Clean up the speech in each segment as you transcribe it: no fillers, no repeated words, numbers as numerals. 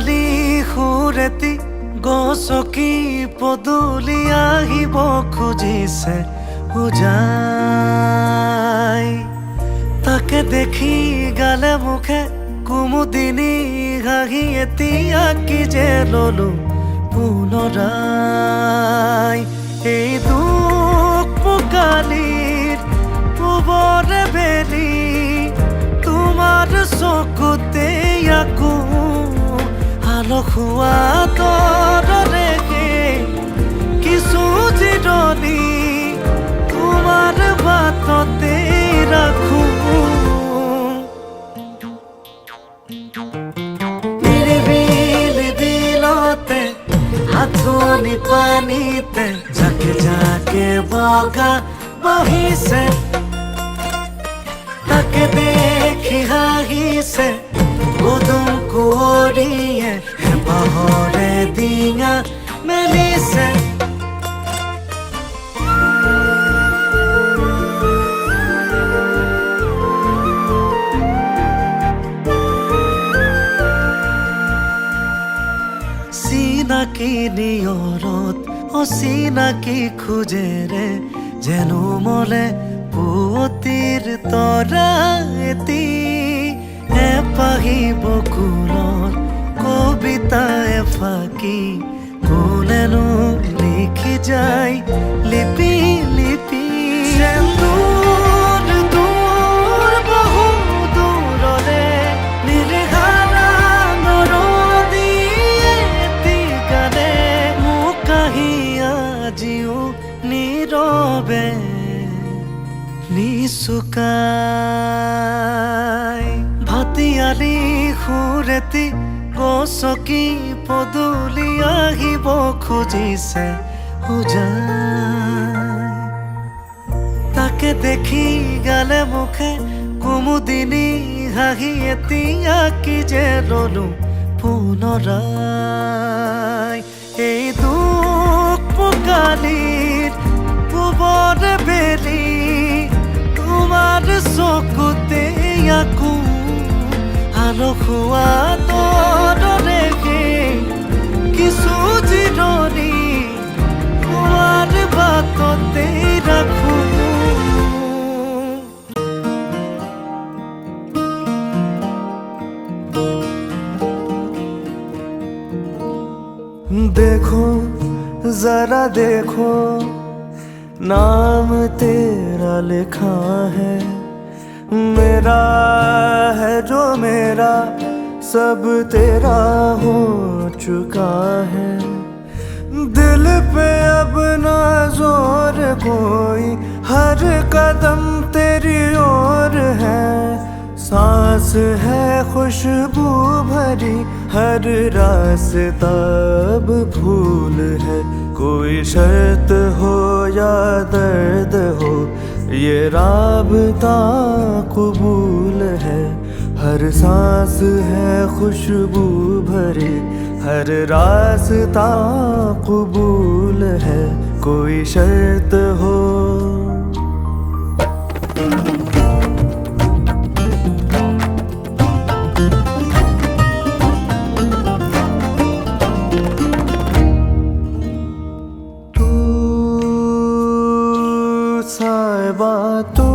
আলি সুৰেতি গছকি পদূলি আহিব খুজিছে উজাই। তাকে দেখি গালে মুখে কুমুদিনী হাঁহি এতিয়া কি যে ললো পুনৰাই। এই দুখ পোকালিৰ পূবৰে বেলি তোমাৰ চকুতে আকৌ আলসুৱা তৰৰে কিছু জিৰণি তোমাৰ বাটতে ৰাখো। নিৰিবিলি দিলতে আঁঠুনি পানীতে জাকে জাকে বগা বহিছে। তাকে দেখি হাঁহিছে পদুম কুঁৱৰীয়ে হেঁপাহৰে ডিঙা মেলিছে। চিনাকি নিয়ৰত অচিনাকি খোজেৰে যেন মলে পুৱতিৰ তৰা এটি এপাহি বকুলৰ কবিতা এফাকি কোনেনো লিখি যায় লিপি লিপি। দূৰ বহু দূৰৰে নিৰ্হাৰা নৰদীয়ে এটি গানে মোক কাহি আজিও নীৰৱে নিচুকাই। ভাটিয়ালি সুৰেতি গছকি পদূলি আহিব খুজিছে উজাই। তাকে দেখি গালে মুখে কুমুদিনী হাঁহি এতিয়া কি যে ললো পুনৰাই। এই দুখ পোকালিৰ পূবৰে বেলি তোমাৰ চকুতে আকৌ আলসুৱা তৰৰে কিছু জিৰণি তোমাৰ বাটতে ৰাখো। देखो जरा देखो नाम तेरा लिखा है, मेरा है जो मेरा सब तेरा हो चुका है। दिल पे अब ना जोर कोई, हर कदम तेरी ओर है। सांस है खुशबू भरी, हर रास्ता अब भूल है। कोई शर्त हो या दर्द हो, ये राबता कबूल है। हर सांस है खुशबू भरी, हर रास्ता कबूल है। कोई शर्त हो साहिबा तू,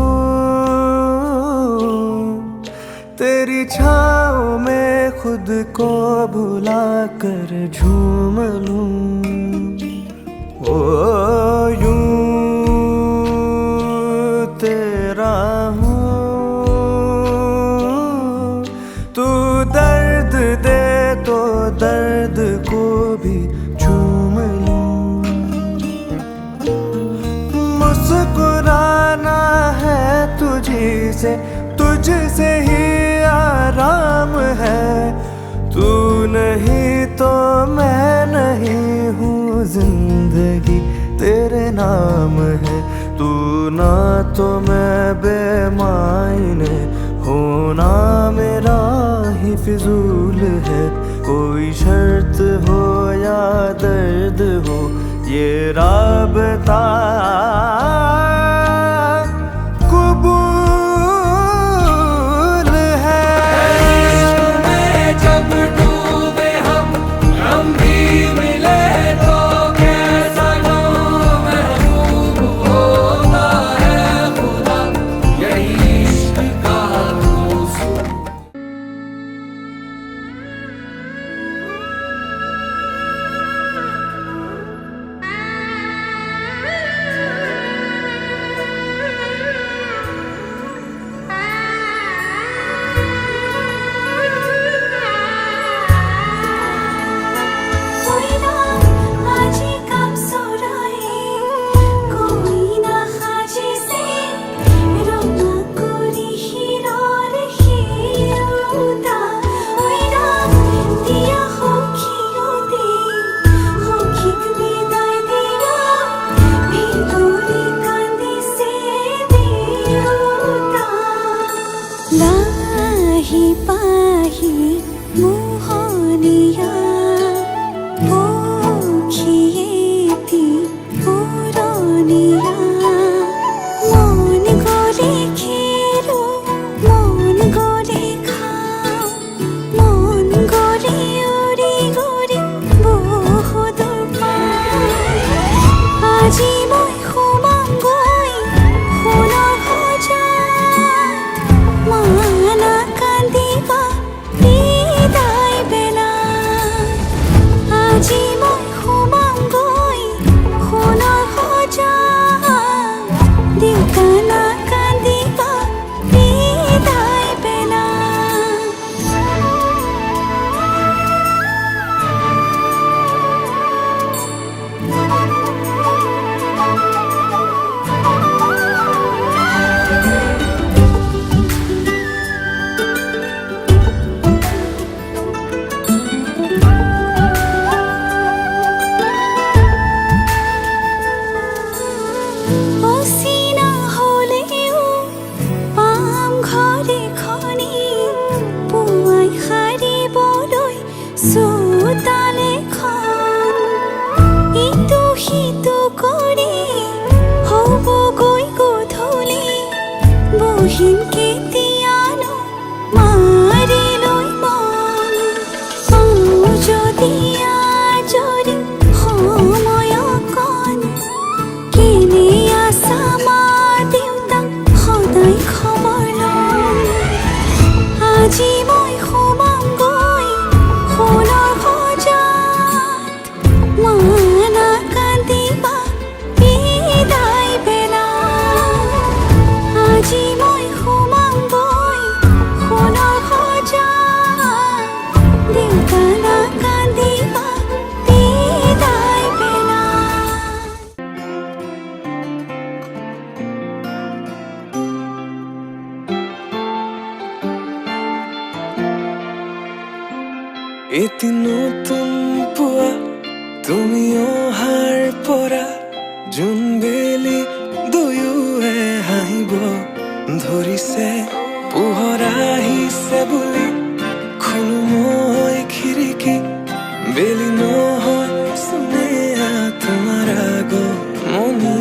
तेरी छाँव में खुद को भुला कर झूम लूं। ओ यूं तेरा हूँ, तू दर्द दे तो दर्द को भी झूम लूं। मुस्कुराना है तुझी से, तुझसे ही आराम है। तू नहीं तो मैं नहीं हूँ, जिंदगी तेरे नाम है। तू ना तो मैं बेमायने, होना मेरा ही फिजूल है। कोई शर्त हो या दर्द हो, ये राबता कबूल है। इश्क में जब डूबे हम राही पाही मोहनिया पोखिएती पुरनिया मन गरे खेरो मन गरे खाओ मन गरे उरी गरे बहुदूर पाओ আজি মই সোমাম গৈ সোণৰ সজাত মানা কান্দিবা বিদায় বেলা আজি মই সোমাম গৈ সোণৰ সজাত দেউতা না কান্দিবা বিদায় বেলা অচিনা হলেও পাম ঘৰে খনি পুৱাই সাৰিবলৈ চোতালেখন ইটো সিটো কৰি হ'বগৈ গধূলি বহিম কেতিয়ানো মাৰিলৈ মন পাওঁ যদি আজৰি সময় অকণ কেনে আছা মা দেউতাক সদায় খবৰ লম আজি মই সোমাম গৈ সোণৰ সজাত মানা কান্দিবা বিদায় বেলা আজি মই সোমাম গৈ সোণৰ সজাত দেউতা না কান্দিবা বিদায় বেলা এটি নতুন পুৱা তুমি অহাৰ পৰা জোনবেলি দুয়োৱে হাঁহিব ধৰিছে পোহৰ আহিছে বুলি খোলো মই খিৰিকী বেলি নহয় চুনেয়া তোমাৰ আগমনি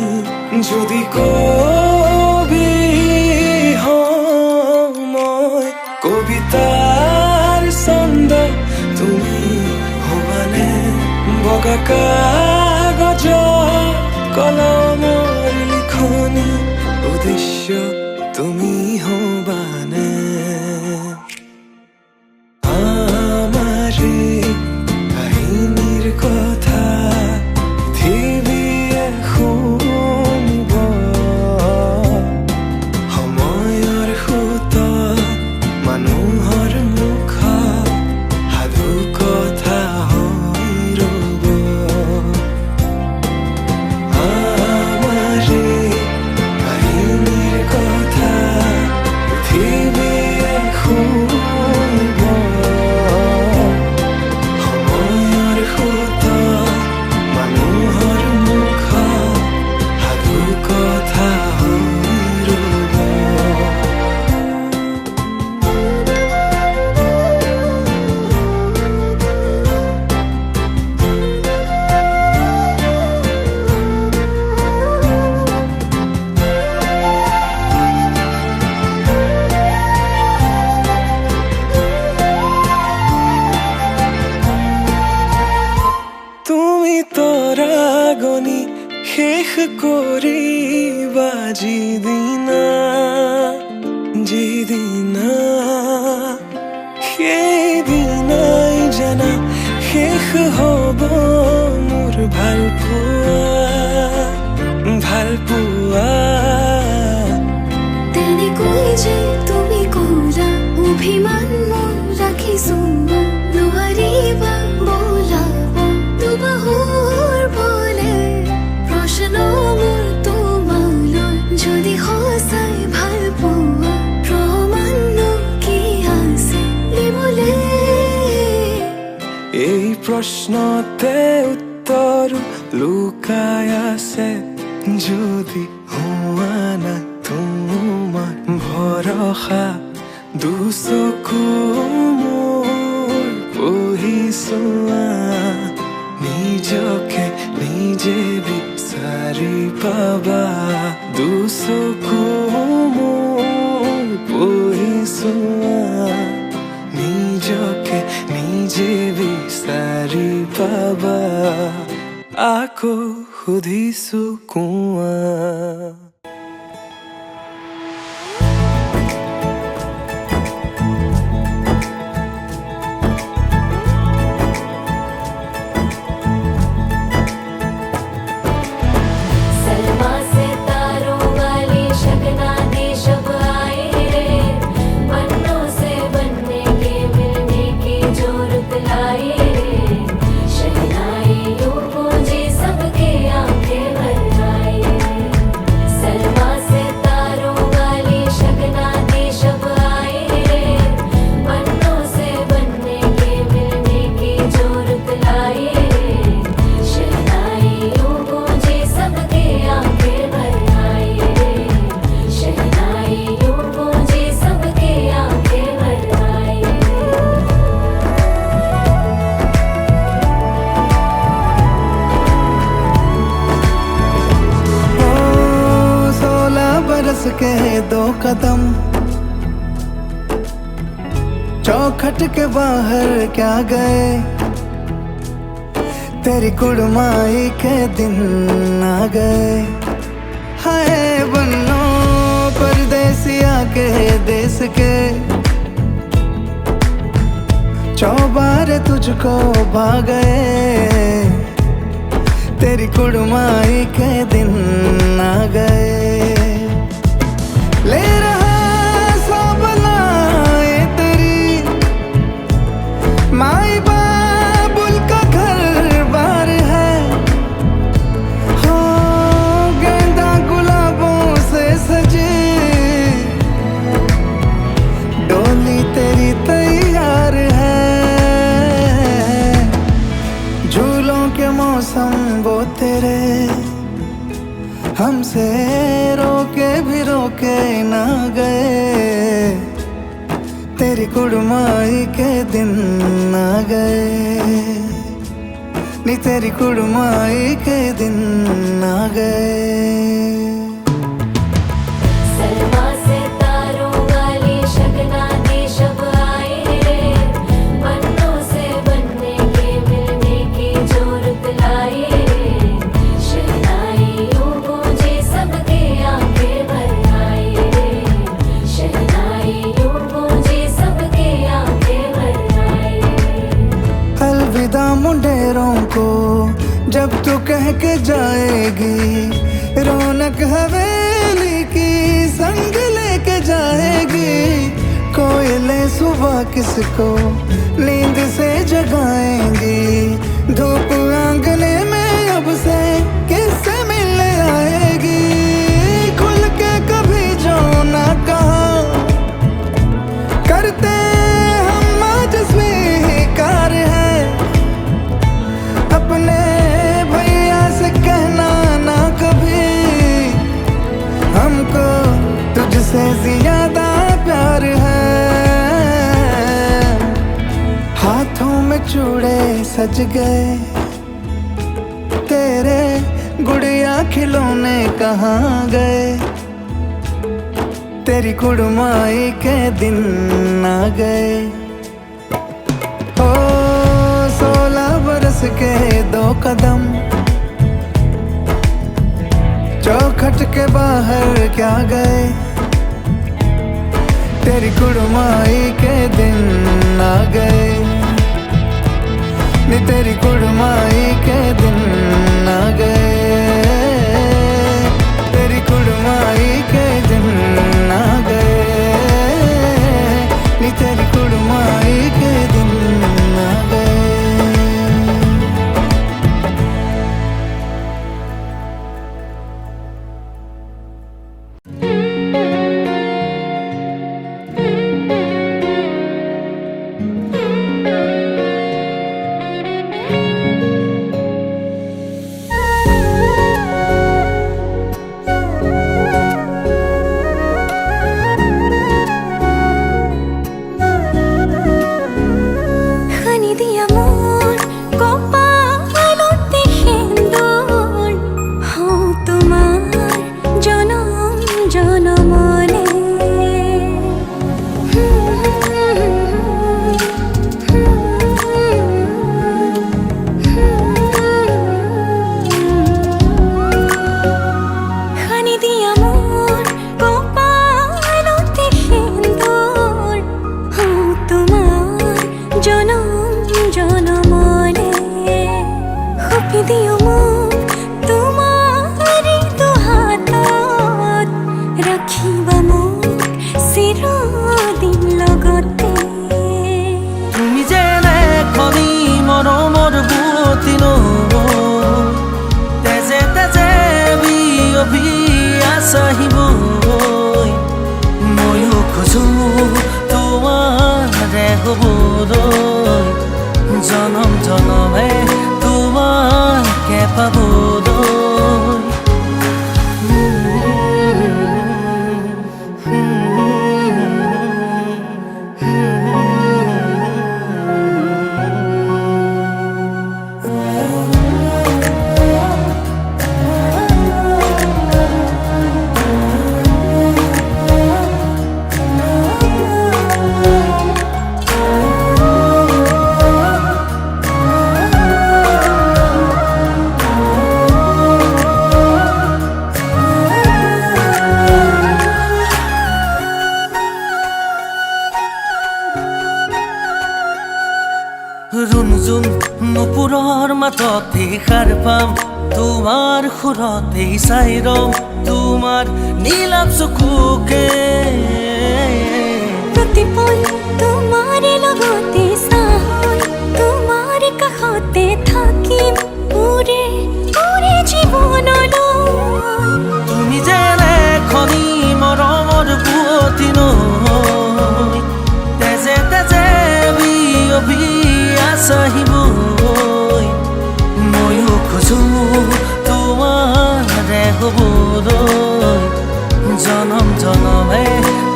যদি কবি হওঁ মই কবিতাৰ ছন্দ তুমি হবানে বগা কাগজত কলমৰ লিখনি উদ্দেশ্য তুমি হবানে আমাৰে কাহিনীৰ কথা পৃথিৱীয়ে শুনিব সময়ৰ সোঁতত মানুহৰ মুখত সাধু কথা হৈ ৰ'ব আমাৰে কাহিনীৰ কথা পৃথিৱীয়ে শুনিব সময়ৰ সোঁতত মানুহৰ মুখত সাধু কথা হৈ ৰ'ব তুমি তৰাগনি শেষ কৰিবা যিদিনা সেইদিনাই জানা শেষ হ'ব মোৰ ভাল পোৱা তেনেকৈ যে তুমি কৰা অভিমান মোৰ ৰাখিছো নোৱাৰিবা বোলাব দুবাহুৰ বলে প্ৰশ্ন মোৰ তোমালৈ যদি সঁচাই ভাল পোৱা প্ৰমাণনো কি আছে দিবলৈ এই প্ৰশ্নতে উত্তৰ লুকাই আছে যদি হোৱা নাই তোমাৰ ভৰসা দুচকু মোৰ পঢ়িছোৱা নিজকে নিজে বিচাৰি পাবা দুচকু মোৰ পঢ়িছোৱা নিজকে নিজে বিচাৰি পাবা আকৌ সুধিছো কোৱা के दो कदम चौखट के बाहर क्या गए तेरी कुड़माई के दिन आ गए हाय बन्नो परदेसिया के देश के चौबारे तुझको भा गए तेरी कुड़माई के दिन आ गए ले रहा सब लाए तेरी माई बाबुल का घर बार है हो गेंदा गुलाबों से सजे डोली तेरी तैयार है झूलों के मौसम वो तेरे हमसे रोके भी रोके ना गए तेरी कुड़माई के दिन आ गए नी तेरी कुड़माई के दिन आ गए मुंडेरों को जब तू कह के जाएगी रौनक हवेली की संग लेके जाएगी कोयले सुबह किसको नींद से जगाएंगी धूप आंगने में अब से किससे मिलने आएगी खुल के कभी जो ना कहा करते हम आज स्वीकार है अपने भैया से कहना ना कभी हमको तुझसे ज्यादा प्यार है हाथों में चूड़े सज गए तेरे गुड़िया खिलौने कहाँ गए तेरी कुड़माई के दिन आ गए ओ 16 बरस के दो कदम चौखट के बाहर क्या गए तेरी कुड़माई के दिन आ गए नी तेरी कुड़माई के दिन आ गए तेरी कुड़माई के दिन आ गए नी तेरी कुड़माई के दिन आ गए দিও মোক তোমাৰি দুহাতত ৰাখিবা মোক চিৰদিন লগতে তুমি যেনে খনি মৰমৰ বুৱতী নৈ তেজে তেজে বিয়পি আছাহিবৈ ময়ো খোজো তোমাৰে হ'বলৈ জনম জনমে তোমাকে পাবলৈ ৰুণজুণ নুপুৰৰ মাততেই সাৰ পাম তোমাৰ সুৰতেই চাই ৰম তোমাৰ নীলাভ চকুকে প্ৰতিপল তোমাৰে লগতে চাই তোমাৰ কাষতে থাকিম পুৰে পুৰে জীৱনলৈ তুমি যেনে খনি মৰমৰ বুৱতী নৈ তেজে তেজে বিয়পি আছাহিবৈ ময়ো খোজো তোমাৰে হ'বলৈ জনম জনমে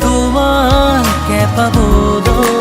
তোমাকে পাবলৈ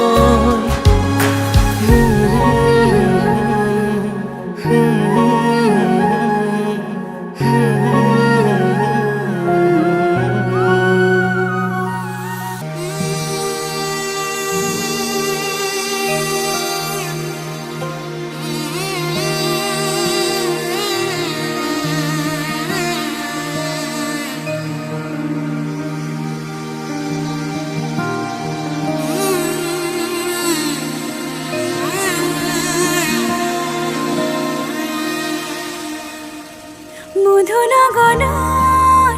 মধুনগনৰ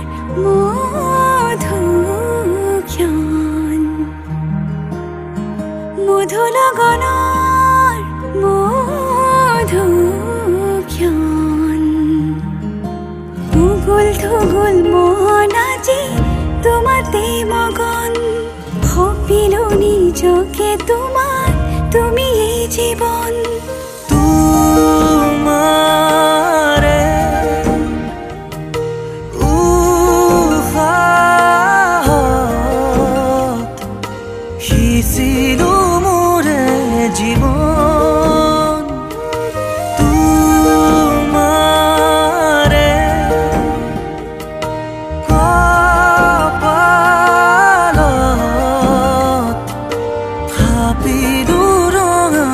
মধুক্ষণ মধুনগনৰ মধুক্ষণ উগুল থুগুল মন আজি তোমাতে মগন সপিলো নিজকে তোমাৰ তুমি এই জীৱন তোমাৰে সিঁচিলো মোৰে জীৱন তোমাৰে কপালত থাপিলো ৰঙা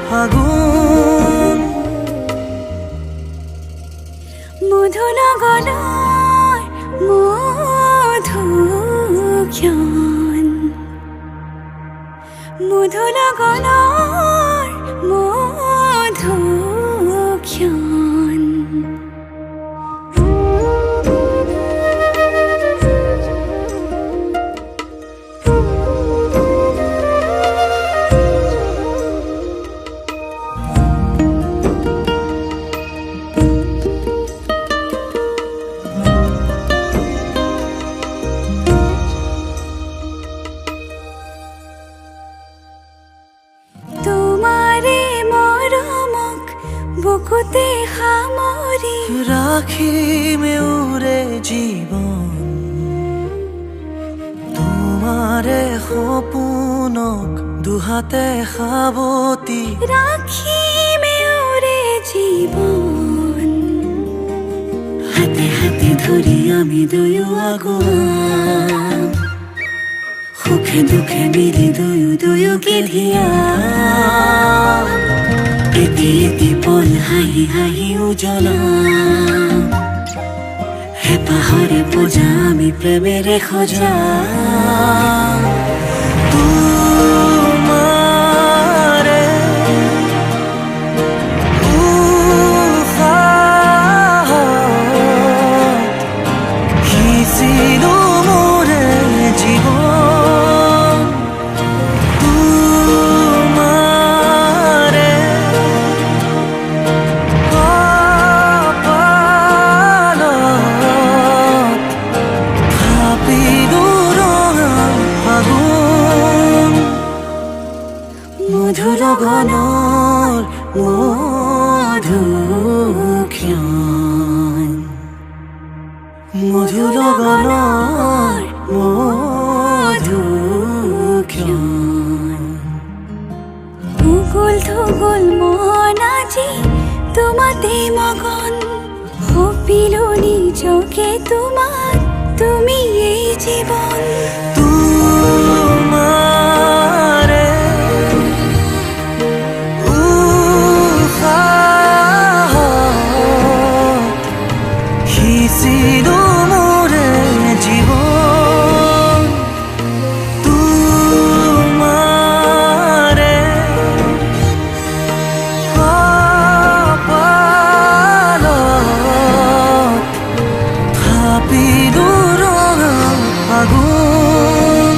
ফাগুন মধুনগৰৰ মধুক্ষণ মধুনগৰৰ মধুক্ষণ বুকুতে সামৰি ৰাখিমে উৰে জীৱন তোমাৰে সপোনক দুহাতে সাৱটি ৰাখিমে উৰে জীৱন হাতে হাতে ধৰি আমি দুয়ো আগুৱাম সুখে দুখে মিলি দুয়ো দুয়োকে ধিয়াম এটি এটি পল হাঁহি হাঁহি উজ্বলাম হেঁপাহৰে পূজা আমি প্ৰেমেৰে সজাম তোমাৰে উশাহ মধুর গণৰ মধুক্ষণ মধুর গণৰ মধুক্ষণ উগুল থুগুল মন আজি তোমাতে মগন হপিলো নিজকে তোমার তুমি এই জীবন তোমারে সিঁচিলো মোরে জীবন তোমারে কপালত থাপিলো ৰঙা আগুন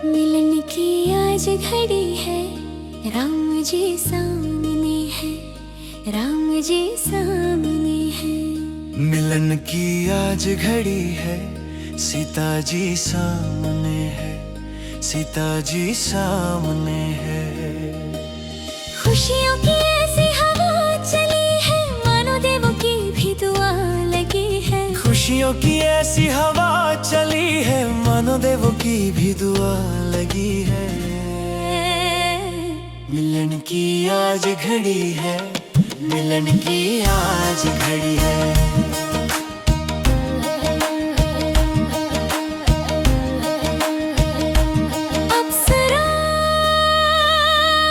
मिलन की आज घड़ी है राम जी सामने है राम जी सामने है मिलन की आज घड़ी है सीता जी सामने है सीता जी सामने है खुशियों की ऐसी हवा चली है मानो देवों की भी दुआ लगी है खुशियों की ऐसी हवा चली है मानो देवों की भी दुआ लगी है मिलन की आज घड़ी है मिलन की आज घड़ी है अप्सरा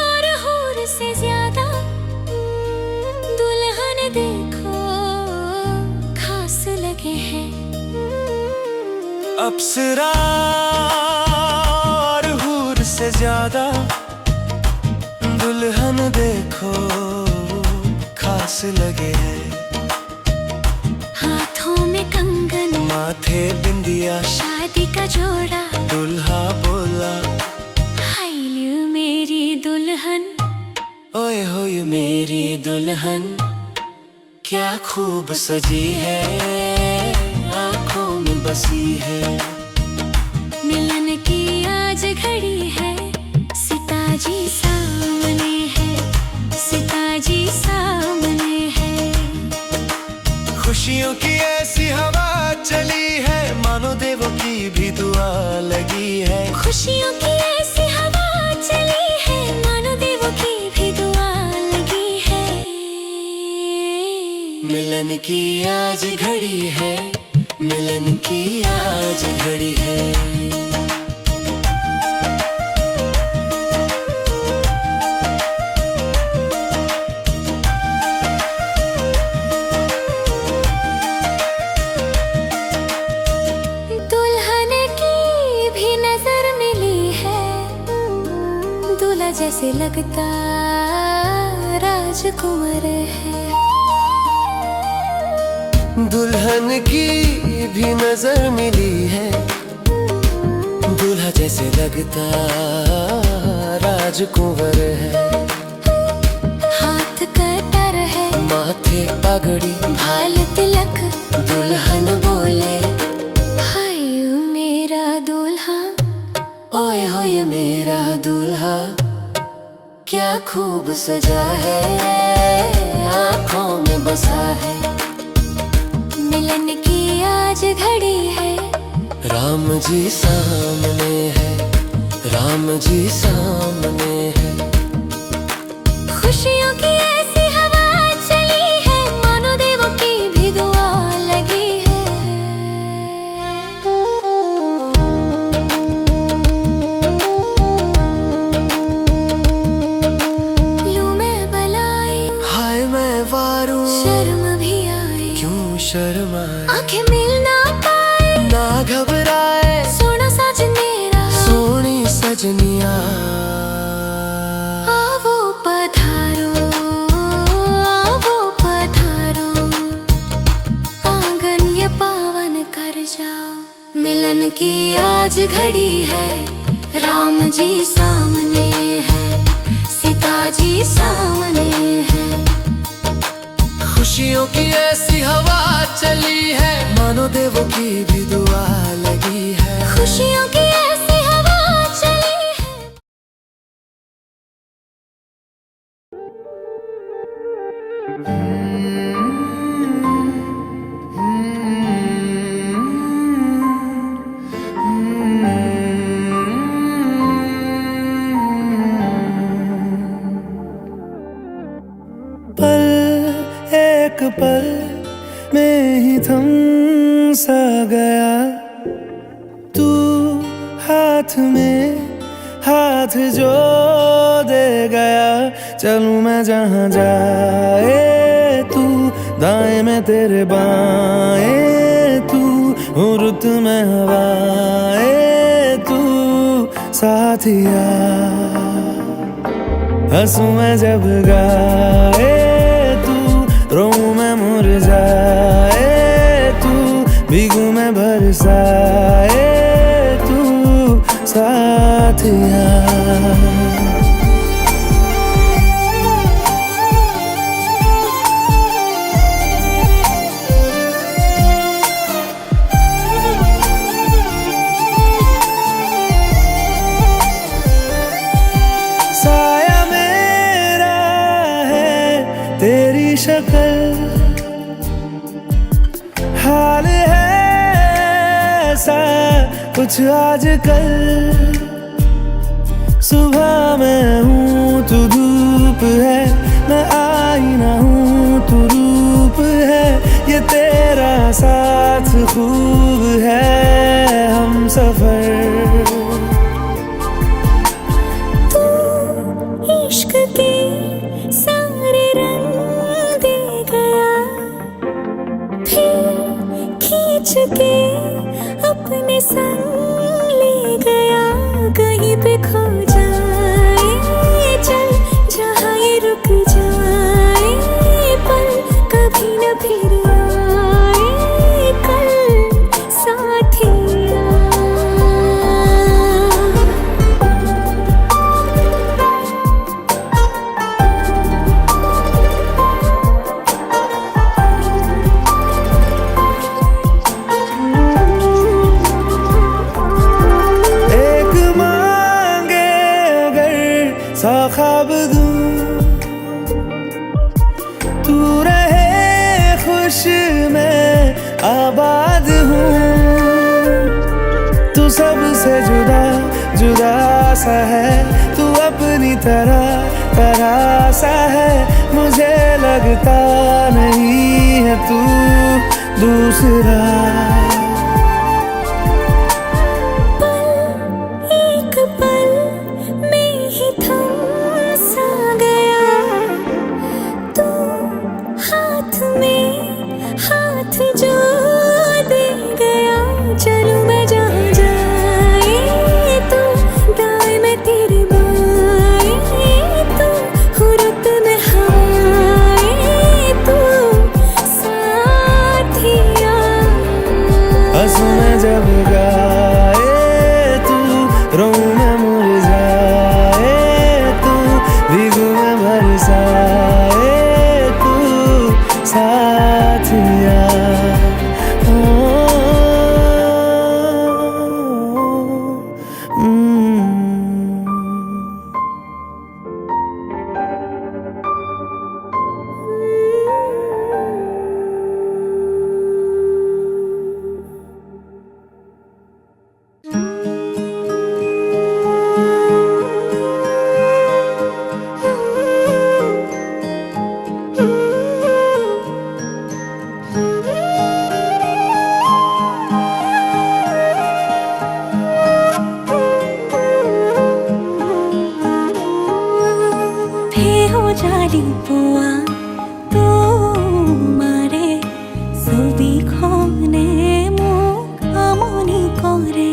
और हूर से ज्यादा दुल्हन देखो खास लगे हैं अप्सरा और हूर से ज्यादा दुल्हन देखो खास लगे हैं हाथों में कंगन माथे बिंदिया शादी का जोड़ा दुल्हा बोला हाय ल्यू मेरी दुल्हन ओए होए मेरी दुल्हन क्या खूब सजी है आंखों में बसी है मिलन की आज घड़ी है सीता जी सामने है सीता जी सामने है खुशियों की ऐसी हवा चली है मानो देवों की भी दुआ लगी है खुशियों की ऐसी हवा चली है मानो देवों की भी दुआ लगी है मिलन की आज घड़ी है मिलन की आज घड़ी है दुल्हन की भी नजर मिली है दूल्हा जैसे लगता राजकुमार है दुल्हन की भी नजर मिली है दूल्हा जैसे लगता राजकुंवर है हाथ कटर है माथे पगड़ी भाल तिलक दुल्हन बोले हाय मेरा दूल्हा ओए होए मेरा दूल्हा क्या खूब सजा है आंखों में बसा है मिलन की आज घड़ी है राम जी सामने है राम जी सामने है खुशियों की ऐसी हवा चली है मानो देवों की भी दुआ लगी है लूं मैं बलाई हाय मैं वारू शर्म भी आई क्यों शर्माए आंखें मिल ना पाए ना घबराए सोना सज मेरा सोनी सजनिया आवो पधारो आंगन ये पावन कर जाओ मिलन की आज घड़ी है राम जी सामने है सीता जी सामने है खुशियों की ऐसी हवा चली है मानो देवों की भी दुआ गया तू हाथ में हाथ जो दे गया। चलूं मैं जहां जाए तू, दाएं में तेरे बाएं तू, रुत में हवाएं तू साथिया। हंसूं मैं जब गाए तू, रोऊं मैं मुरझाए तू, भीगूं मैं बरसाए तू साथिया। साया मेरा है तेरी शक्ल, हाल है ऐसा कुछ आजकल। सुबह मैं हूँ तू धूप है, मैं आईना हूँ तू रूप है। ये तेरा साथ खूब है हम सफर। इश्क के सारे रंग दे गया, फिर खींच के अपने संग ले गया। कहीं पे खो जाए चल, जहाँ ये रुक जाए पल, कभी न फिर आए कल साथिया। सा ख्वाब दूं तू रहे खुश मैं आबाद हूँ। तू सबसे जुदा जुदा सा है, तू अपनी तरह सा है। मुझे लगता नहीं है तू दूसरा। हाथ जो दे गया, चलूं मैं जहां जाए तू, दाएं में तेरे बाएं तू, रुत में हवाएं तू साथिया। हंसूं मैं जब गाए तू, रोऊं मैं मुरझाए तू, भीगूं मैं बरसाए तू साथिया। जाली पुआ तो मारे सुबी खने मुख আমনি করে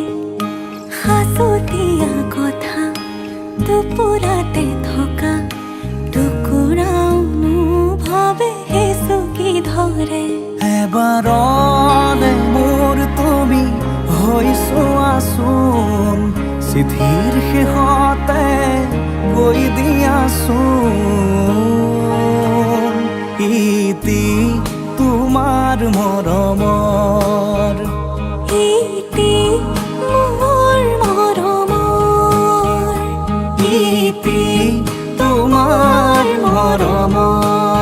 হাসুতিয়া কথা দুপুরাতে থকা টুকুরাও ভাবে হেসুকি ধরে। এবাৰলে মোৰ তুমি হৈছো আচোন, চিঠিৰ শেষতে কৈ দিয়াচোন ইতি তোমাৰ মৰমৰ। ইতি মোৰ মৰমৰ, ইতি তোমাৰ মৰমৰ।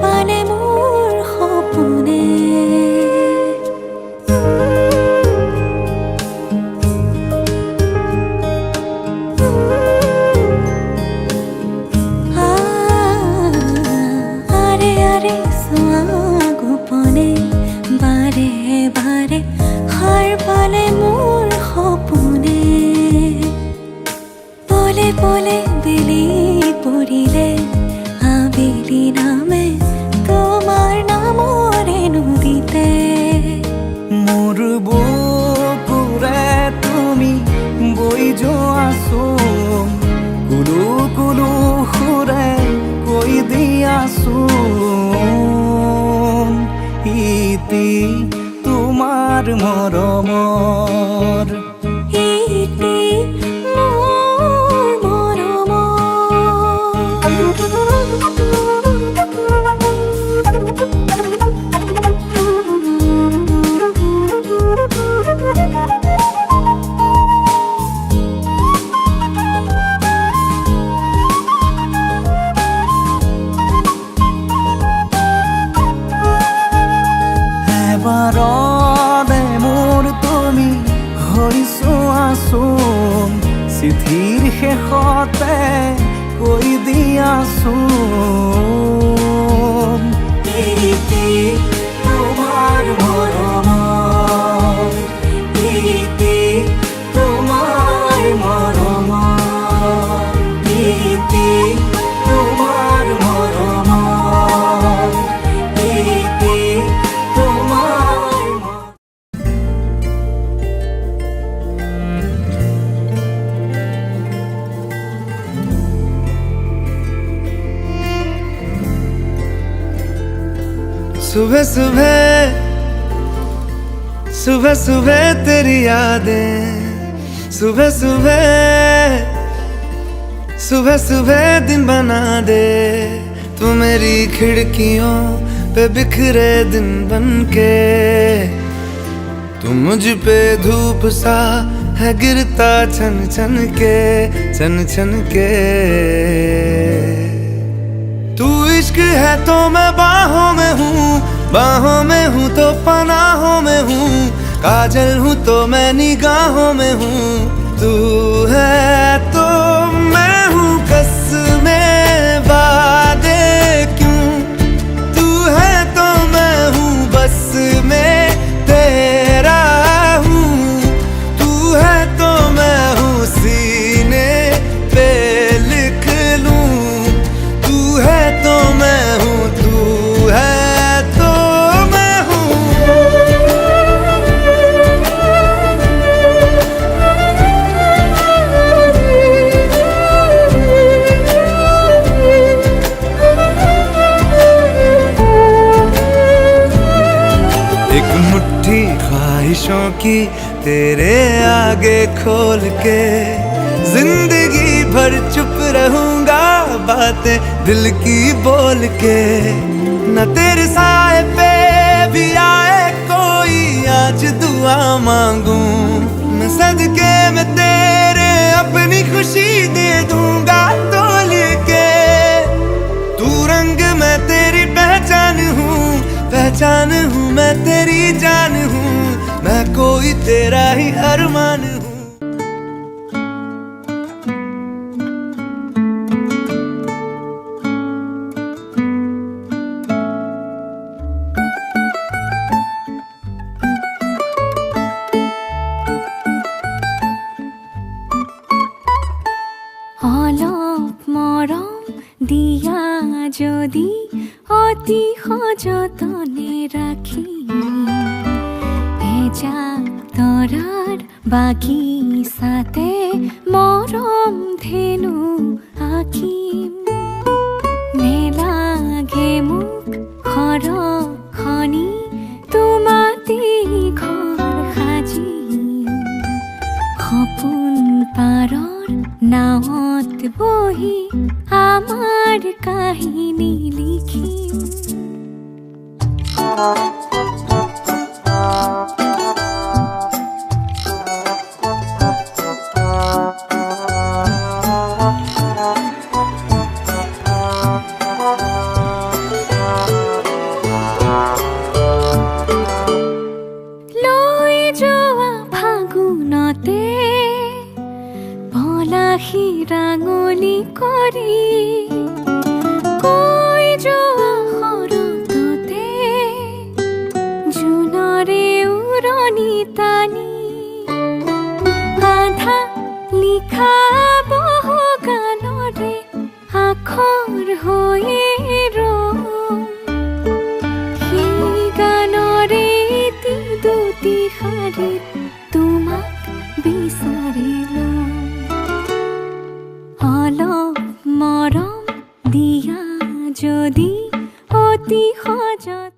পালে মোৰ সপোনে আরে আরে সোৱা গোপনে বাৰে বাৰে সাৰ পালে মোৰ সপোনে পলে পলে বেলি পৰিলে আবেলি নামে তোমাৰ নামৰে নদীতে মোৰ বুকুৰে তুমি বৈ যোৱাচোন কুলু কুলু সুৰে কৈ দিয়াচোন ইতি তোমাৰ মৰমৰ ইতি মোৰ এবাৰতে মোৰ তুমি হৈ চোৱাচোন চিঠিৰ শেষতে কৈ দিয়াচোন ইতি তোমাৰ মৰমৰ ইতি তোমাৰ মৰমৰ ইতি তোমাৰ মৰমৰ ইতি তোমাৰ सुबह सुबह सुबह सुबह तेरी यादें सुबह सुबह सुबह सुबह दिन बना दे तू मेरी खिड़कियों पे बिखरे दिन बनके तू मुझ पे धूप सा है गिरता छन छन के तू इश्क है तो मैं बाहों में हूँ तो पनाहों में हूँ काजल हूँ तो मैं निगाहों में हूँ तू है तो मैं हूँ कसमें वादे क्यों तू है तो मैं हूँ बस में तेरा हूँ तू है तो मैं हूँ सीने पे लिख लूं तू है तो मैं हूँ तू है तो मैं हूँ एक मुट्ठी ख्वाहिशों की तेरे आगे खोल के जिंदगी भर चुप रहूंगा बातें दिल की बोल के न तेरे साए पे भी आए कोई आज दुआ मांगू मैं सदके में तेरे अपनी खुशी दे दूंगा तोल के तू रंग मैं तेरी पहचान हूँ मैं तेरी जान हूँ मैं कोई तेरा ही अरमान हूँ অলপ মৰম দিয়া যদি অতি সযতনে ৰাখি এজাক তৰাৰ বাগিচাতে মৰম ধেনু আঁকিম নেলাগে মোক খৰখনি তোমাতে ঘৰ সাজিম সপোন পাৰৰ নাৱত বহি আমাৰ কাহিনী লিখিম আহি ৰাঙলী কৰি কৈ যোৱা সৰততে জোনৰে উৰণি টানি আধা লিখা বহু গানৰে আখৰ হৈয়ে ৰম সেই গানৰে এটি দুটি শাৰীত তোমাক বিচাৰিলো অলপ মৰম দিয়া যদি অতি সহজত